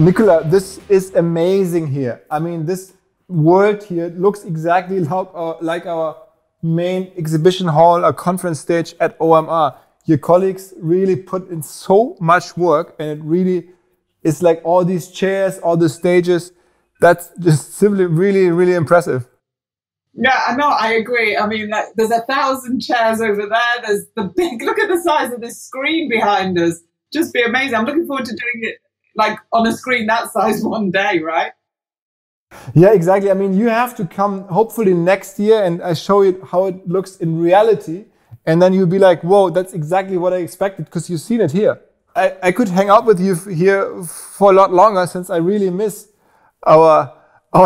Nicola, this is amazing here. I mean, this world here looks exactly like our main exhibition hall or conference stage at OMR. Your colleagues really put in so much work, and it really is like all these chairs, all the stages. That's just simply really, really impressive. Yeah, no, I agree. I mean, like, there's 1,000 chairs over there. There's the big, look at the size of this screen behind us. Just be amazing. I'm looking forward to doing it like on a screen that size one day, right? Yeah, exactly. I mean, you have to come hopefully next year and I show you how it looks in reality. And then you'll be like, whoa, that's exactly what I expected because you've seen it here. I could hang out with you here for a lot longer since I really miss our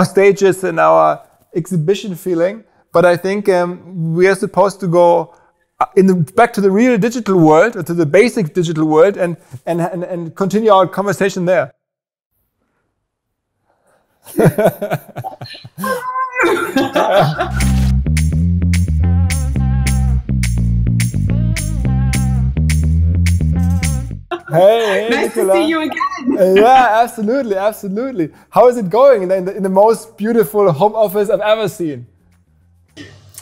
stages and our exhibition feeling. But I think we are supposed to go back to the real digital world, or to the basic digital world, and continue our conversation there. Hey, nice Nicola. to see you again. Yeah, absolutely, absolutely. How is it going in the most beautiful home office I've ever seen?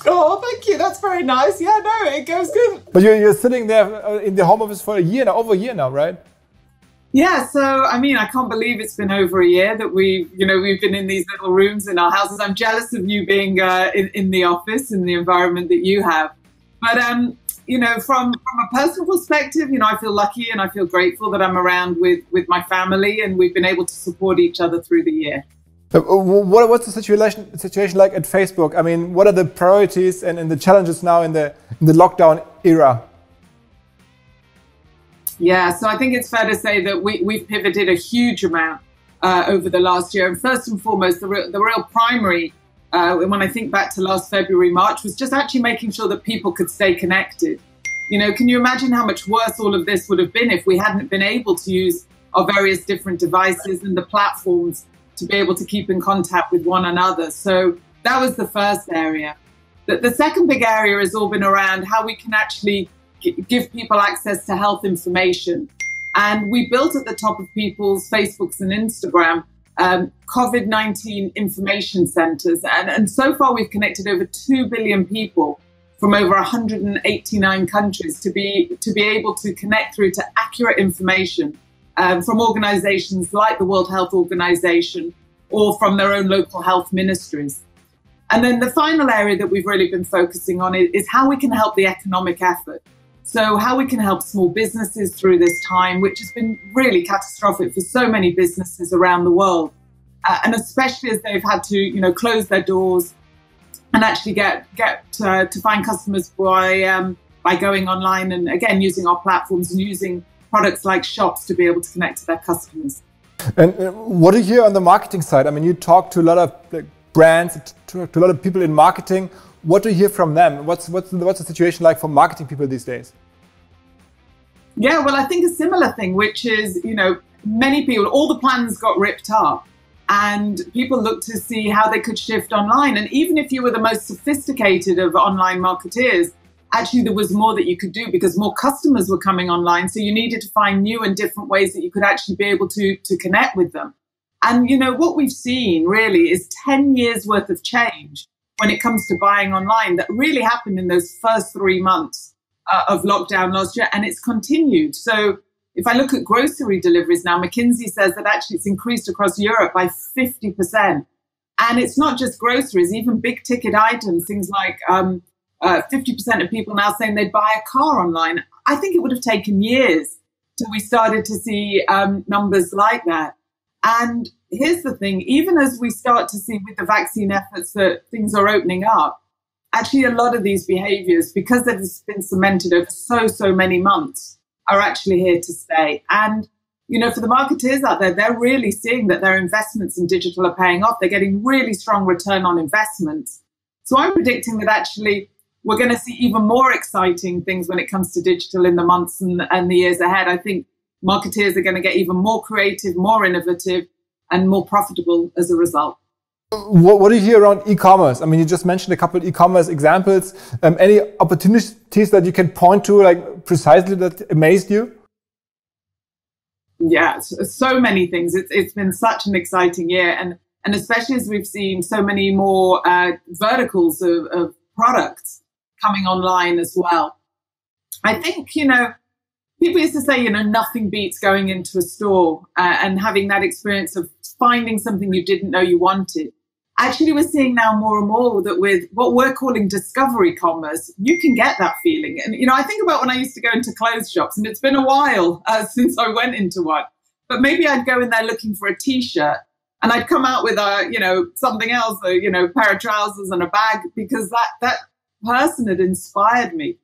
Oh, thank you. That's very nice. Yeah, no, it goes good. But you're sitting there in the home office for a year now, over a year now, right? Yeah, so I mean, I can't believe it's been over a year that we've been in these little rooms in our houses. I'm jealous of you being in the office, in the environment that you have. But from a personal perspective, I feel lucky and I feel grateful that I'm around with my family and we've been able to support each other through the year. What's the situation like at Facebook? I mean, what are the priorities and the challenges now in the lockdown era? Yeah, so I think it's fair to say that we've pivoted a huge amount over the last year. And first and foremost, the real primary, when I think back to last February, March, was just actually making sure that people could stay connected. Can you imagine how much worse all of this would have been if we hadn't been able to use our various different devices and the platforms to be able to keep in contact with one another? So that was the first area. The second big area has all been around how we can actually give people access to health information. And we built at the top of people's Facebooks and Instagram COVID-19 information centers. And so far we've connected over 2 billion people from over 189 countries to be able to connect through to accurate information from organizations like the World Health Organization or from their own local health ministries. And then the final area that we've really been focusing on is how we can help the economic effort. So how we can help small businesses through this time, which has been really catastrophic for so many businesses around the world. And especially as they've had to, close their doors and actually get to find customers by going online and, again, using our platforms and using products like shops to be able to connect to their customers. And what do you hear on the marketing side? I mean, you talk to a lot of brands, to a lot of people in marketing. What do you hear from them? What's the situation like for marketing people these days? Yeah, well, I think a similar thing, which is, many people, all the plans got ripped up and people looked to see how they could shift online. And even if you were the most sophisticated of online marketeers, actually there was more that you could do because more customers were coming online. So you needed to find new and different ways that you could actually be able to connect with them. And, what we've seen really is 10 years worth of change when it comes to buying online that really happened in those first 3 months of lockdown last year, and it's continued. So if I look at grocery deliveries now, McKinsey says that actually it's increased across Europe by 50%. And it's not just groceries, even big ticket items, things like 50% of people now saying they'd buy a car online. I think it would have taken years till we started to see numbers like that. And here's the thing, even as we start to see with the vaccine efforts that things are opening up, actually a lot of these behaviors, because they've been cemented over so many months, are actually here to stay. And, for the marketers out there, they're really seeing that their investments in digital are paying off. They're getting really strong return on investments. So I'm predicting that actually we're going to see even more exciting things when it comes to digital in the months and the years ahead. I think marketeers are going to get even more creative, more innovative, and more profitable as a result. What do you hear around e-commerce? I mean, you just mentioned a couple of e-commerce examples. Any opportunities that you can point to, like precisely that amazed you? Yeah, so many things. It's been such an exciting year, and especially as we've seen so many more verticals of products coming online as well. I think, you know, people used to say, you know, nothing beats going into a store and having that experience of finding something you didn't know you wanted. Actually, we're seeing now more and more that with what we're calling discovery commerce, you can get that feeling. And, you know, I think about when I used to go into clothes shops, and it's been a while since I went into one, but maybe I'd go in there looking for a T-shirt and I'd come out with you know, something else, you know, pair of trousers and a bag, because that person had inspired me.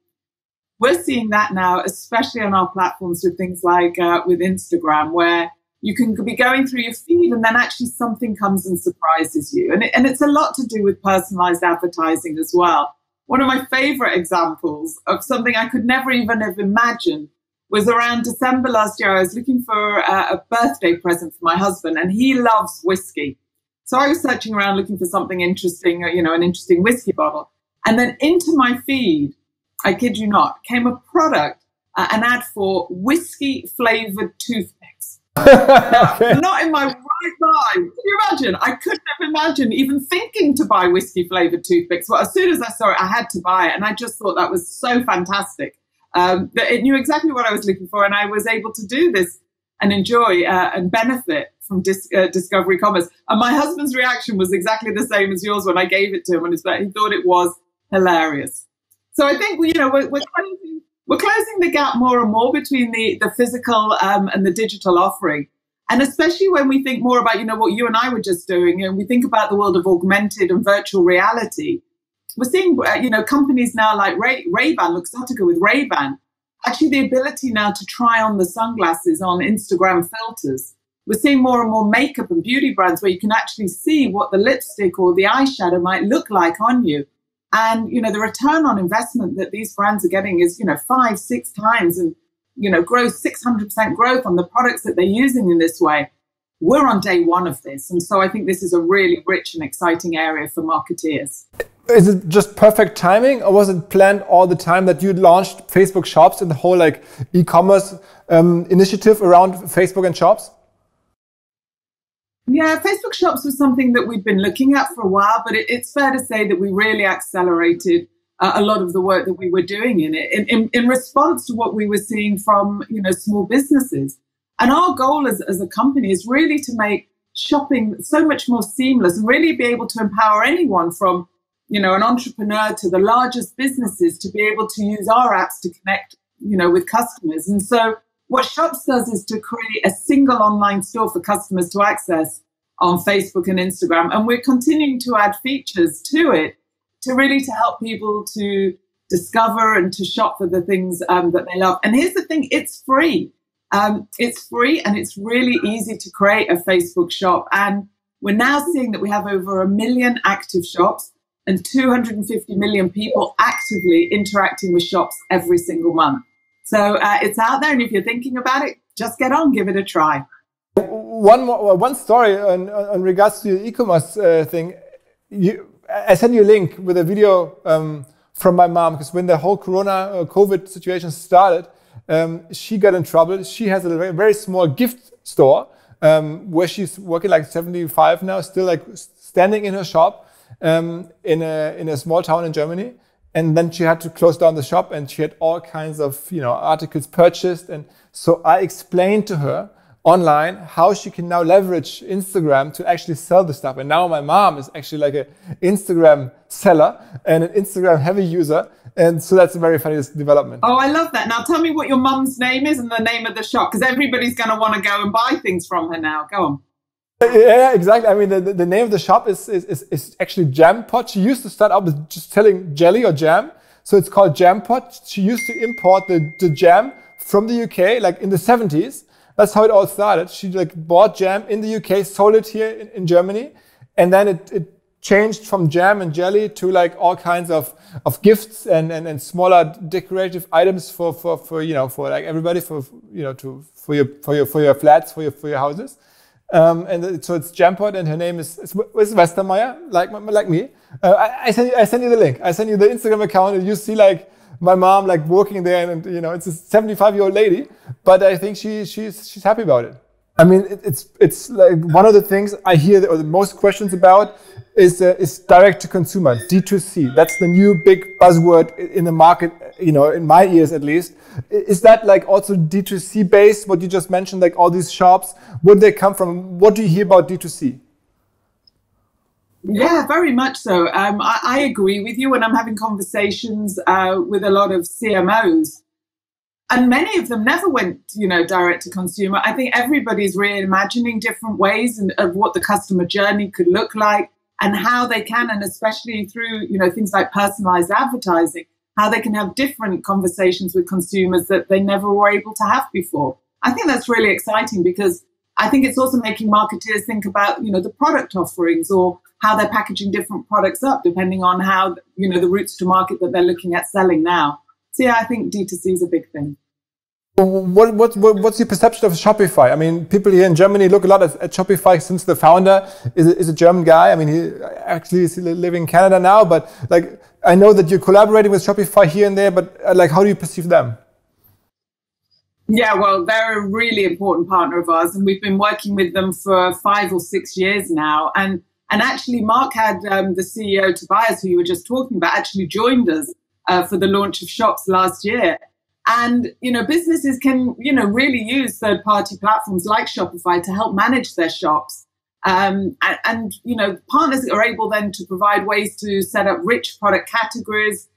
We're seeing that now, especially on our platforms with things like with Instagram, where you can be going through your feed and then actually something comes and surprises you. And it's a lot to do with personalized advertising as well. One of my favorite examples of something I could never even have imagined was around December last year. I was looking for a birthday present for my husband, and he loves whiskey. So I was searching around looking for something interesting, you know, an interesting whiskey bottle. And then into my feed, I kid you not, came a product, an ad for whiskey flavored toothpicks. Okay. Not in my right mind. Can you imagine? I couldn't have imagined even thinking to buy whiskey flavored toothpicks. Well, as soon as I saw it, I had to buy it. And I just thought that was so fantastic. That it knew exactly what I was looking for. And I was able to do this and enjoy and benefit from discovery commerce. And my husband's reaction was exactly the same as yours when I gave it to him. And he thought it was hilarious. So I think, you know, we're closing the gap more and more between the physical and the digital offering. And especially when we think more about, you know, what you and I were just doing, and we think about the world of augmented and virtual reality, we're seeing, you know, companies now like Ray-Ban, Luxottica with Ray-Ban, actually the ability now to try on the sunglasses on Instagram filters. We're seeing more and more makeup and beauty brands where you can actually see what the lipstick or the eyeshadow might look like on you. And, you know, the return on investment that these brands are getting is, you know, 5-6 times, and, you know, 600% growth on the products that they're using in this way. We're on day one of this. And so I think this is a really rich and exciting area for marketeers. Is it just perfect timing, or was it planned all the time that you launched Facebook Shops and the whole like e-commerce initiative around Facebook and Shops? Yeah, Facebook Shops was something that we'd been looking at for a while, but it's fair to say that we really accelerated a lot of the work that we were doing in it in response to what we were seeing from, you know, small businesses. And our goal as a company is really to make shopping so much more seamless and really be able to empower anyone from, you know, an entrepreneur to the largest businesses to be able to use our apps to connect, you know, with customers. And so what Shops does is to create a single online store for customers to access on Facebook and Instagram. And we're continuing to add features to it to really to help people to discover and to shop for the things that they love. And here's the thing, it's free. It's free, and it's really easy to create a Facebook shop. And we're now seeing that we have over 1 million active shops and 250 million people actively interacting with shops every single month. So it's out there, and if you're thinking about it, just get on, give it a try. One story on regards to the e-commerce thing. I sent you a link with a video from my mom, because when the whole COVID situation started, she got in trouble. She has a very small gift store where she's working like 75 now, still like standing in her shop in a small town in Germany. And then she had to close down the shop, and she had all kinds of, you know, articles purchased. And so I explained to her online how she can now leverage Instagram to actually sell the stuff. And now my mom is actually like an Instagram seller and an Instagram heavy user. And so that's a very funny development. Oh, I love that. Now tell me what your mum's name is and the name of the shop, because everybody's going to want to go and buy things from her now. Go on. Yeah, exactly. I mean, the name of the shop is actually Jam Pot. She used to start out with just selling jelly or jam. So it's called Jam Pot. She used to import the jam from the UK, like in the 70s. That's how it all started. She like bought jam in the UK, sold it here in Germany. And then it changed from jam and jelly to like all kinds of gifts and smaller decorative items for you know, for like everybody, for you know, for your flats, for your houses. And so it's Jampot, and her name is Westermeyer, like me. I send you the link. I send you the Instagram account, and you see like my mom like working there, and you know, it's a 75-year-old lady, but I think she's happy about it. I mean, it's like one of the things I hear, or the most questions about is direct to consumer, D2C. That's the new big buzzword in the market, you know, in my ears at least. Is that like also D2C based, what you just mentioned, like all these shops, where they come from? What do you hear about D2C? Yeah, very much so. I agree with you when I'm having conversations with a lot of CMOs. And many of them never went, you know, direct to consumer. I think everybody's reimagining different ways of what the customer journey could look like and how they can, and especially through, you know, things like personalized advertising, how they can have different conversations with consumers that they never were able to have before. I think that's really exciting because I think it's also making marketeers think about, you know, the product offerings or how they're packaging different products up, depending on how, you know, the routes to market that they're looking at selling now. So yeah, I think D2C is a big thing. What's your perception of Shopify? I mean, people here in Germany look a lot at Shopify since the founder is a German guy. I mean, he actually is living in Canada now, but like, I know that you're collaborating with Shopify here and there, but like, how do you perceive them? Yeah, well, they're a really important partner of ours, and we've been working with them for 5 or 6 years now. And actually, Mark had the CEO, Tobias, who you were just talking about, actually joined us for the launch of shops last year. And, you know, businesses can, you know, really use third-party platforms like Shopify to help manage their shops. And, you know, partners are able then to provide ways to set up rich product categories,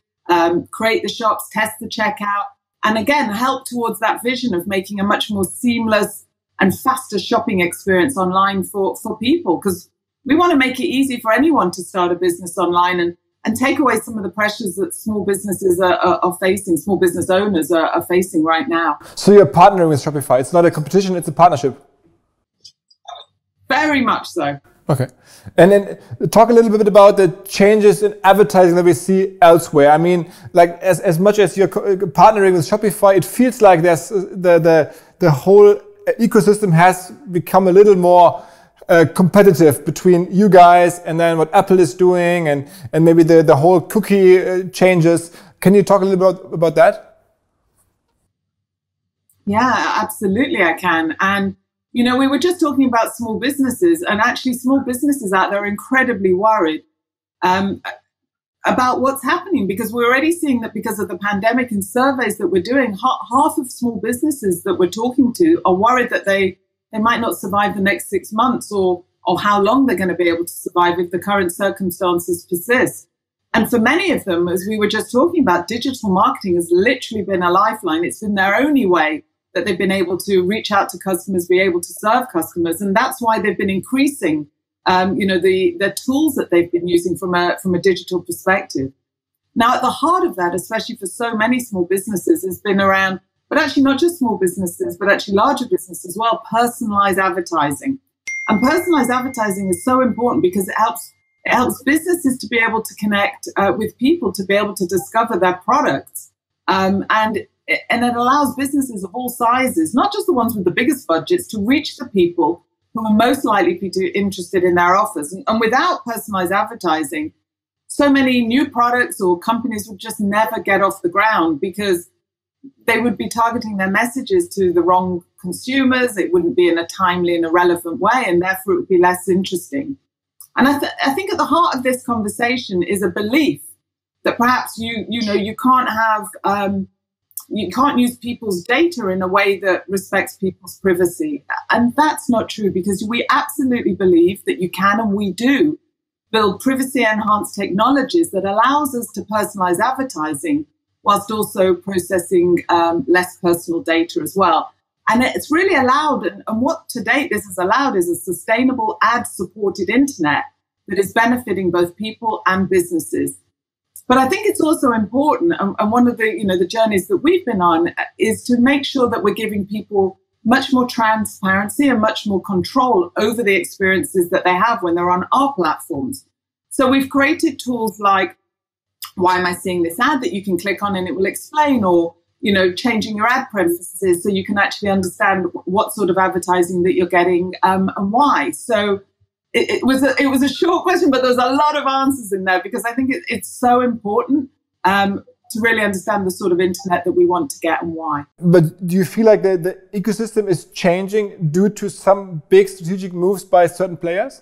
create the shops, test the checkout, and again, help towards that vision of making a much more seamless and faster shopping experience online for people. Because we want to make it easy for anyone to start a business online and take away some of the pressures that small businesses are facing, small business owners are facing right now. So you're partnering with Shopify. It's not a competition, it's a partnership. Very much so. Okay. And then talk a little bit about the changes in advertising that we see elsewhere. I mean, like as much as you're partnering with Shopify, it feels like there's the whole ecosystem has become a little more competitive between you guys and then what Apple is doing and maybe the whole cookie changes. Can you talk a little bit about that? Yeah, absolutely I can. And, you know, we were just talking about small businesses, and actually small businesses out there are incredibly worried about what's happening, because we're already seeing that because of the pandemic and surveys that we're doing, half of small businesses that we're talking to are worried that they might not survive the next 6 months or how long they're going to be able to survive if the current circumstances persist. And for many of them, as we were just talking about, digital marketing has literally been a lifeline. It's been their only way that they've been able to reach out to customers, be able to serve customers. And that's why they've been increasing, you know, the tools that they've been using from a digital perspective. Now, at the heart of that, especially for so many small businesses, has been around, but actually not just small businesses, but actually larger businesses as well, personalized advertising. And personalized advertising is so important because it helps businesses to be able to connect with people, to be able to discover their products. And it allows businesses of all sizes, not just the ones with the biggest budgets, to reach the people who are most likely to be interested in their offers. And without personalized advertising, so many new products or companies would just never get off the ground because they would be targeting their messages to the wrong consumers. It wouldn't be in a timely and a relevant way, and therefore it would be less interesting. And I think at the heart of this conversation is a belief that perhaps you can't use people's data in a way that respects people's privacy. And that's not true, because we absolutely believe that you can, and we do, build privacy-enhanced technologies that allows us to personalize advertising whilst also processing less personal data as well. And it's really allowed, and what to date this has allowed is a sustainable ad-supported internet that is benefiting both people and businesses. But I think it's also important, and one of the journeys that we've been on is to make sure that we're giving people much more transparency and much more control over the experiences that they have when they're on our platforms. So we've created tools like, why am I seeing this ad, that you can click on and it will explain, or, you know, changing your ad preferences so you can actually understand what sort of advertising that you're getting and why. So it was a short question, but there's a lot of answers in there, because I think it's so important to really understand the sort of internet that we want to get and why. But do you feel like the ecosystem is changing due to some big strategic moves by certain players?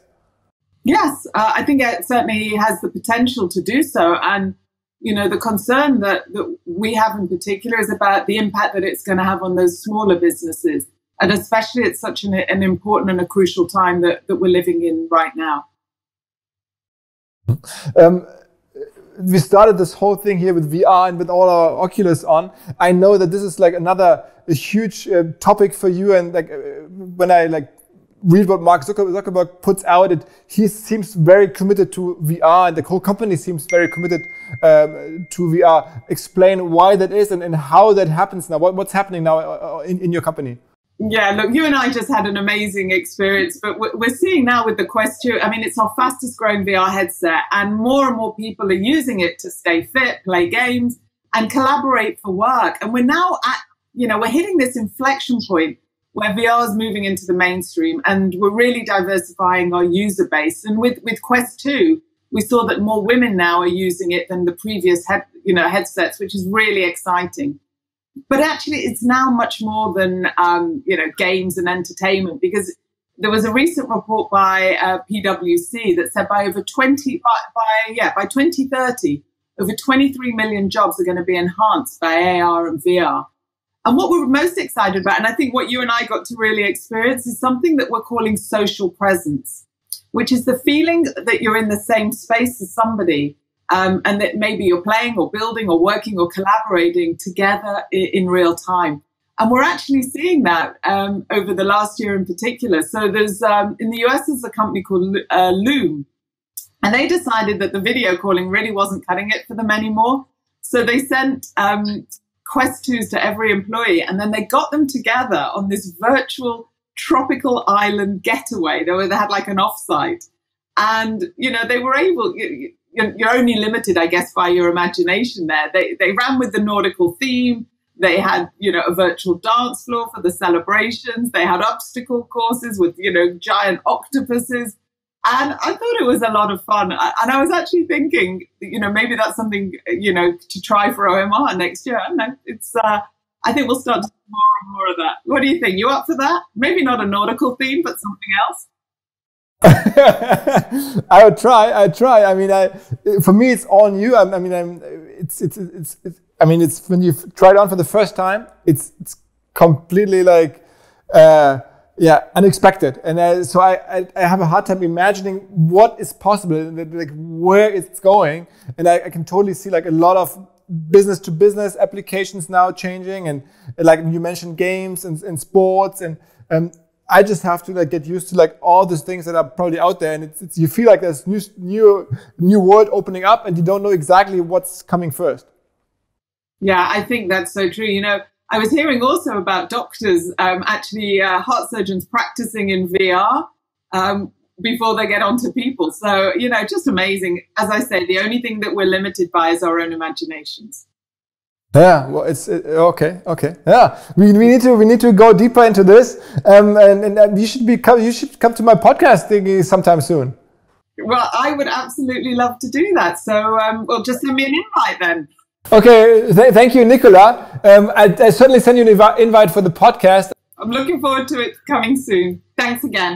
Yes, I think it certainly has the potential to do so. And, you know, the concern that we have in particular is about the impact that it's going to have on those smaller businesses. And especially at such an important and a crucial time that we're living in right now. We started this whole thing here with VR and with all our Oculus on. I know that this is like a huge topic for you. And like when I read what Mark Zuckerberg puts out, he seems very committed to VR, and the whole company seems very committed to VR. Explain why that is and how that happens now. What's happening now in your company? Yeah, look, you and I just had an amazing experience, but we're seeing now with the Quest 2, I mean, it's our fastest growing VR headset, and more people are using it to stay fit, play games, and collaborate for work. And we're now we're hitting this inflection point where VR is moving into the mainstream, and we're really diversifying our user base. And with Quest 2, we saw that more women now are using it than the previous headsets, which is really exciting. But actually, it's now much more than games and entertainment, because there was a recent report by PwC that said by 2030, over 23 million jobs are going to be enhanced by AR and VR. And what we're most excited about, and I think what you and I got to really experience, is something that we're calling social presence, which is the feeling that you're in the same space as somebody. And that maybe you're playing or building or working or collaborating together in real time. And we're actually seeing that over the last year in particular. So there's in the US, there's a company called Loom. And they decided that the video calling really wasn't cutting it for them anymore. So they sent Quest 2s to every employee. And then they got them together on this virtual tropical island getaway. They had like an offsite. And, they were able... You're only limited, I guess, by your imagination there. They ran with the nautical theme. They had, a virtual dance floor for the celebrations. They had obstacle courses with, giant octopuses. And I thought it was a lot of fun. And I was actually thinking, maybe that's something, to try for OMR next year. I don't know. I think we'll start to do more and more of that. What do you think? You up for that? Maybe not a nautical theme, but something else? I would try. I mean, for me, it's all new. It's when you try it on for the first time, it's completely unexpected. And so I have a hard time imagining what is possible, like where it's going. And I can totally see like a lot of business to business applications now changing. And like you mentioned, games and sports and I just have to get used to all these things that are probably out there, and it's you feel like there's new world opening up, and you don't know exactly what's coming first. Yeah, I think that's so true. I was hearing also about doctors, heart surgeons practicing in VR before they get onto people. So just amazing. As I say, the only thing that we're limited by is our own imaginations. Yeah, well, it's okay. Yeah, we need to go deeper into this, and you should come to my podcast thingy sometime soon. Well, I would absolutely love to do that. So, well, just send me an invite then. Okay, thank you, Nicola. I certainly send you an invite for the podcast. I'm looking forward to it coming soon. Thanks again.